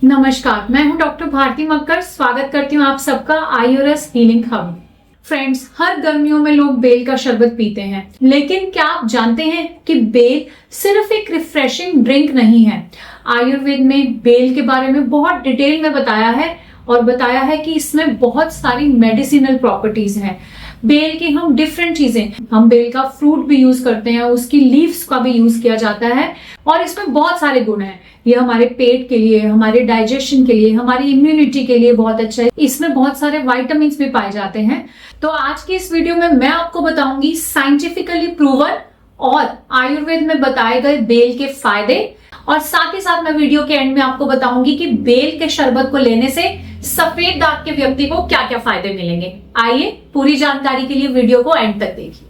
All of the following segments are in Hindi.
नमस्कार, मैं हूं डॉक्टर भारती मक्कर। स्वागत करती हूं आप सबका आयुर्स हीलिंग हब। फ्रेंड्स, हर गर्मियों में लोग बेल का शरबत पीते हैं, लेकिन क्या आप जानते हैं कि बेल सिर्फ एक रिफ्रेशिंग ड्रिंक नहीं है। आयुर्वेद में बेल के बारे में बहुत डिटेल में बताया है और बताया है कि इसमें बहुत सारी मेडिसिनल प्रॉपर्टीज हैं। बेल की हम डिफरेंट चीजें, हम बेल का फ्रूट भी यूज करते हैं, उसकी लीव्स का भी यूज किया जाता है और इसमें बहुत सारे गुण हैं। ये हमारे पेट के लिए, हमारे डाइजेशन के लिए, हमारी इम्यूनिटी के लिए बहुत अच्छा है। इसमें बहुत सारे विटामिन भी पाए जाते हैं। तो आज की इस वीडियो में मैं आपको बताऊंगी साइंटिफिकली प्रूवन और आयुर्वेद में बताए गए बेल के फायदे, और साथ ही साथ मैं वीडियो के एंड में आपको बताऊंगी कि बेल के शरबत को लेने से सफेद दाग के व्यक्ति को क्या क्या फायदे मिलेंगे। आइए पूरी जानकारी के लिए वीडियो को एंड तक देखिए।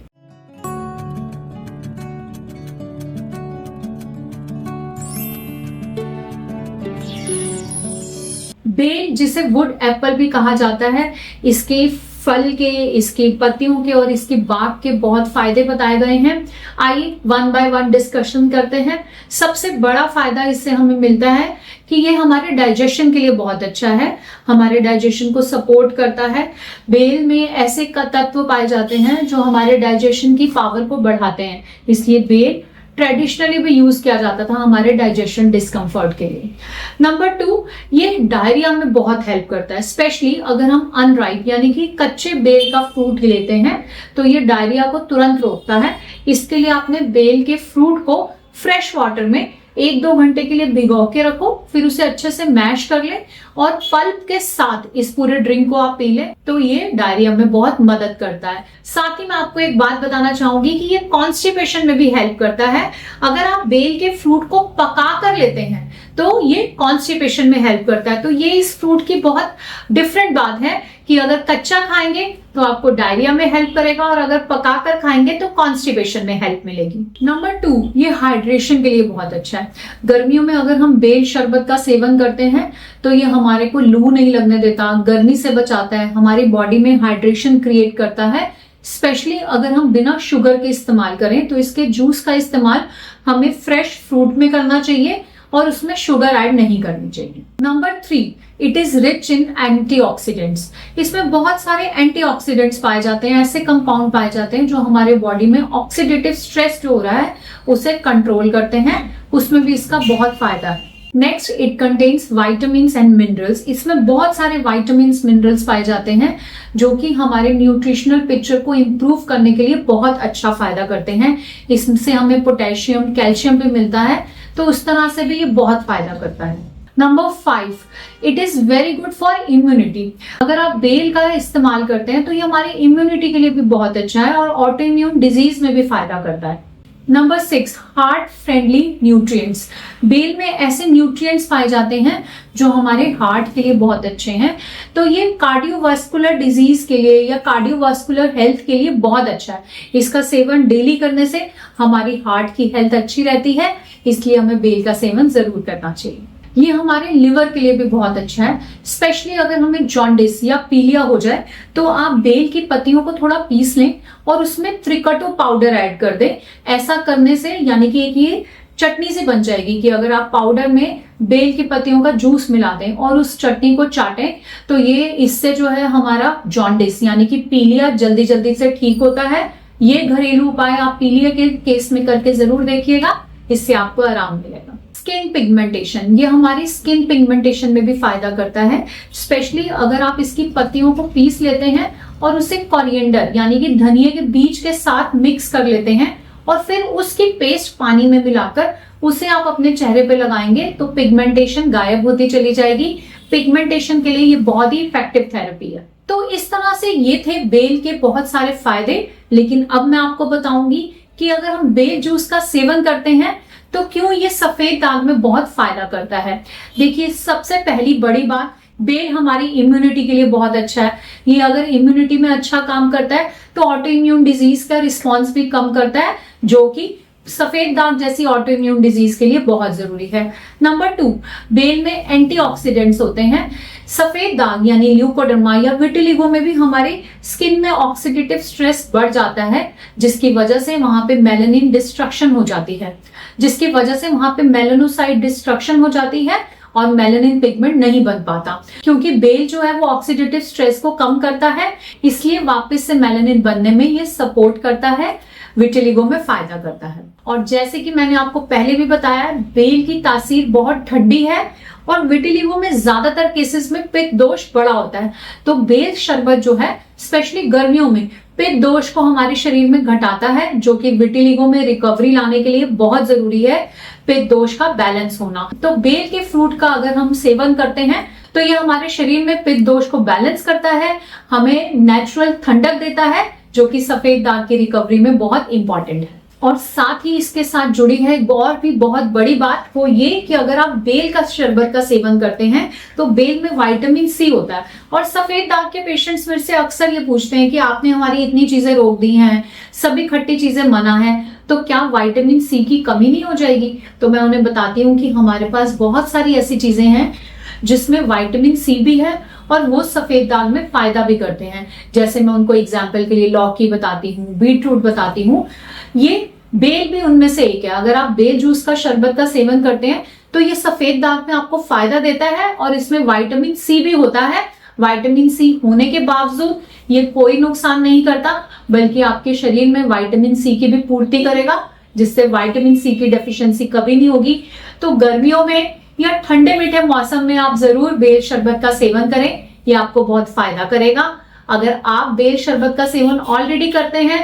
बेल, जिसे वुड एप्पल भी कहा जाता है, इसके फल के, इसकी पत्तियों के और इसकी बाग के बहुत फायदे बताए गए हैं। आइए वन बाय वन डिस्कशन करते हैं। सबसे बड़ा फायदा इससे हमें मिलता है कि ये हमारे डाइजेशन के लिए बहुत अच्छा है, हमारे डाइजेशन को सपोर्ट करता है। बेल में ऐसे तत्व पाए जाते हैं जो हमारे डाइजेशन की पावर को बढ़ाते हैं, इसलिए बेल ट्रेडिशनली भी यूज किया जाता था हमारे डाइजेशन डिस्कम्फर्ट के लिए। नंबर 2, ये डायरिया में बहुत हेल्प करता है, स्पेशली अगर हम अनराइप यानी कि कच्चे बेल का फ्रूट लेते हैं तो ये डायरिया को तुरंत रोकता है। इसके लिए आपने बेल के फ्रूट को फ्रेश वाटर में 1-2 घंटे के लिए भिगो के रखो, फिर उसे अच्छे से मैश कर ले और पल्प के साथ इस पूरे ड्रिंक को आप पी ले, तो ये डायरिया में बहुत मदद करता है। साथ ही मैं आपको एक बात बताना चाहूंगी कि ये कॉन्स्टिपेशन में भी हेल्प करता है। अगर आप बेल के फ्रूट को पका कर लेते हैं तो ये कॉन्स्टिपेशन में हेल्प करता है। तो ये इस फ्रूट की बहुत डिफरेंट बात है कि अगर कच्चा खाएंगे तो आपको डायरिया में हेल्प करेगा और अगर पकाकर खाएंगे तो कॉन्स्टिपेशन में हेल्प मिलेगी। नंबर 2, ये हाइड्रेशन के लिए बहुत अच्छा है। गर्मियों में अगर हम बेल शरबत का सेवन करते हैं तो ये हमारे को लू नहीं लगने देता, गर्मी से बचाता है, हमारी बॉडी में हाइड्रेशन क्रिएट करता है। स्पेशली अगर हम बिना शुगर के इस्तेमाल करें तो इसके जूस का इस्तेमाल हमें फ्रेश फ्रूट में करना चाहिए और उसमें शुगर ऐड नहीं करनी चाहिए। Number 3, it is rich in antioxidants. इसमें बहुत सारे एंटीऑक्सीडेंट्स पाए जाते हैं, ऐसे कंपाउंड पाए जाते हैं जो हमारे बॉडी में ऑक्सीडेटिव स्ट्रेस जो हो रहा है उसे कंट्रोल करते हैं, उसमें भी इसका बहुत फायदा है। Next, it contains vitamins and minerals. इसमें बहुत सारे विटामिन्स मिनरल्स पाए जाते हैं जो कि हमारे न्यूट्रिशनल पिक्चर को इम्प्रूव करने के लिए बहुत अच्छा फायदा करते हैं। इससे हमें पोटेशियम, कैल्शियम भी मिलता है, तो उस तरह से भी ये बहुत फायदा करता है। Number 5, it is very good for immunity. अगर आप बेल का इस्तेमाल करते हैं तो ये हमारी इम्यूनिटी के लिए भी बहुत अच्छा है और ऑटो इम्यून डिजीज में भी फायदा करता है। Number 6, heart friendly nutrients. बेल में ऐसे न्यूट्रिएंट्स पाए जाते हैं जो हमारे हार्ट के लिए बहुत अच्छे हैं, तो ये कार्डियोवास्कुलर डिजीज के लिए या कार्डियोवास्कुलर हेल्थ के लिए बहुत अच्छा है। इसका सेवन डेली करने से हमारी हार्ट की हेल्थ अच्छी रहती है, इसलिए हमें बेल का सेवन जरूर करना चाहिए। ये हमारे लिवर के लिए भी बहुत अच्छा है, स्पेशली अगर हमें जॉन्डिस या पीलिया हो जाए तो आप बेल की पत्तियों को थोड़ा पीस लें और उसमें त्रिकटो पाउडर ऐड कर दें। ऐसा करने से यानी कि एक ये चटनी से बन जाएगी कि अगर आप पाउडर में बेल की पत्तियों का जूस मिला दें और उस चटनी को चाटें तो ये इससे जो है हमारा जॉन्डिस यानी कि पीलिया जल्दी जल्दी से ठीक होता है। ये घरेलू उपाय आप पीलिया के केस में करके जरूर देखिएगा, इससे आपको आराम मिलेगा। स्किन पिगमेंटेशन, ये हमारी स्किन पिगमेंटेशन में भी फायदा करता है, स्पेशली अगर आप इसकी पत्तियों को पीस लेते हैं और उसे कोरिएंडर यानी कि धनिया के बीज के साथ मिक्स कर लेते हैं और फिर उसकी पेस्ट पानी में मिलाकर उसे आप अपने चेहरे पे लगाएंगे तो पिगमेंटेशन गायब होती चली जाएगी। पिगमेंटेशन के लिए ये बहुत ही इफेक्टिव थेरेपी है। तो इस तरह से ये थे बेल के बहुत सारे फायदे, लेकिन अब मैं आपको बताऊंगी कि अगर हम बेल जूस का सेवन करते हैं तो क्यों ये सफेद दाग में बहुत फायदा करता है। देखिए, सबसे पहली बड़ी बात, बेल हमारी इम्यूनिटी के लिए बहुत अच्छा है। ये अगर इम्यूनिटी में अच्छा काम करता है तो ऑटो इम्यून डिजीज का रिस्पॉन्स भी कम करता है, जो कि सफेद दाग जैसी ऑटो इम्यून डिजीज के लिए बहुत जरूरी है। नंबर 2, बेल में एंटीऑक्सीडेंट्स होते हैं। सफेद दाग यानी ल्यूकोडर्मा या विटिलिगो में भी हमारे स्किन में ऑक्सीडेटिव स्ट्रेस बढ़ जाता है, जिसकी वजह से वहां पे मेलानिन डिस्ट्रक्शन हो जाती है, जिसकी वजह से वहां पे मेलानोसाइट डिस्ट्रक्शन हो जाती है और मेलानिन पिगमेंट नहीं बन पाता, क्योंकि बेल जो है वो ऑक्सीडेटिव स्ट्रेस को कम करता है, इसलिए वापस से मेलानिन बनने में ये सपोर्ट करता है, विटिलिगो में फायदा करता है। और जैसे कि मैंने आपको पहले भी बताया, बेल की तासीर बहुत ठंडी है और विटिलिगो में ज्यादातर केसेस में पित्त दोष बड़ा होता है। तो बेल शरबत जो है स्पेशली गर्मियों में पित्त दोष को हमारे शरीर में घटाता है, जो कि विटिलिगो में रिकवरी लाने के लिए बहुत जरूरी है, पित्त दोष का बैलेंस होना। तो बेल के फ्रूट का अगर हम सेवन करते हैं तो ये हमारे शरीर में पित्त दोष को बैलेंस करता है, हमें नेचुरल ठंडक देता है, जो कि सफेद दाग की रिकवरी में बहुत इंपॉर्टेंट है। और साथ ही इसके साथ जुड़ी है एक और भी बहुत बड़ी बात, वो ये कि अगर आप बेल का शरबत का सेवन करते हैं तो बेल में विटामिन सी होता है। और सफेद दाग के पेशेंट्स मेरे से अक्सर ये पूछते हैं कि आपने हमारी इतनी चीजें रोक दी हैं, सभी खट्टी चीजें मना है, तो क्या विटामिन सी की कमी नहीं हो जाएगी? तो मैं उन्हें बताती हूँ कि हमारे पास बहुत सारी ऐसी चीजें हैं जिसमें विटामिन सी भी है और वो सफेद दाग में फायदा भी करते हैं। जैसे मैं उनको एग्जाम्पल के लिए लौकी बताती हूँ, बीटरूट बताती हूँ, ये बेल भी उनमें से एक है। अगर आप बेल जूस का शरबत का सेवन करते हैं तो ये सफेद दाग में आपको फायदा देता है और इसमें विटामिन सी भी होता है। विटामिन सी होने के बावजूद ये कोई नुकसान नहीं करता, बल्कि आपके शरीर में विटामिन सी की भी पूर्ति करेगा, जिससे विटामिन सी की डेफिशिएंसी कभी नहीं होगी। तो गर्मियों में या ठंडे मीठे मौसम में आप जरूर बेल शरबत का सेवन करें, ये आपको बहुत फायदा करेगा। अगर आप बेल शरबत का सेवन ऑलरेडी करते हैं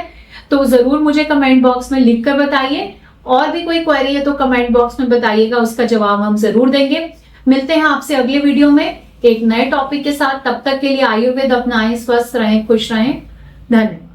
तो जरूर मुझे कमेंट बॉक्स में लिख कर बताइए, और भी कोई क्वेरी है तो कमेंट बॉक्स में बताइएगा, उसका जवाब हम जरूर देंगे। मिलते हैं आपसे अगले वीडियो में एक नए टॉपिक के साथ। तब तक के लिए आयुर्वेद अपनाएं, स्वस्थ रहें, खुश रहें। धन्यवाद।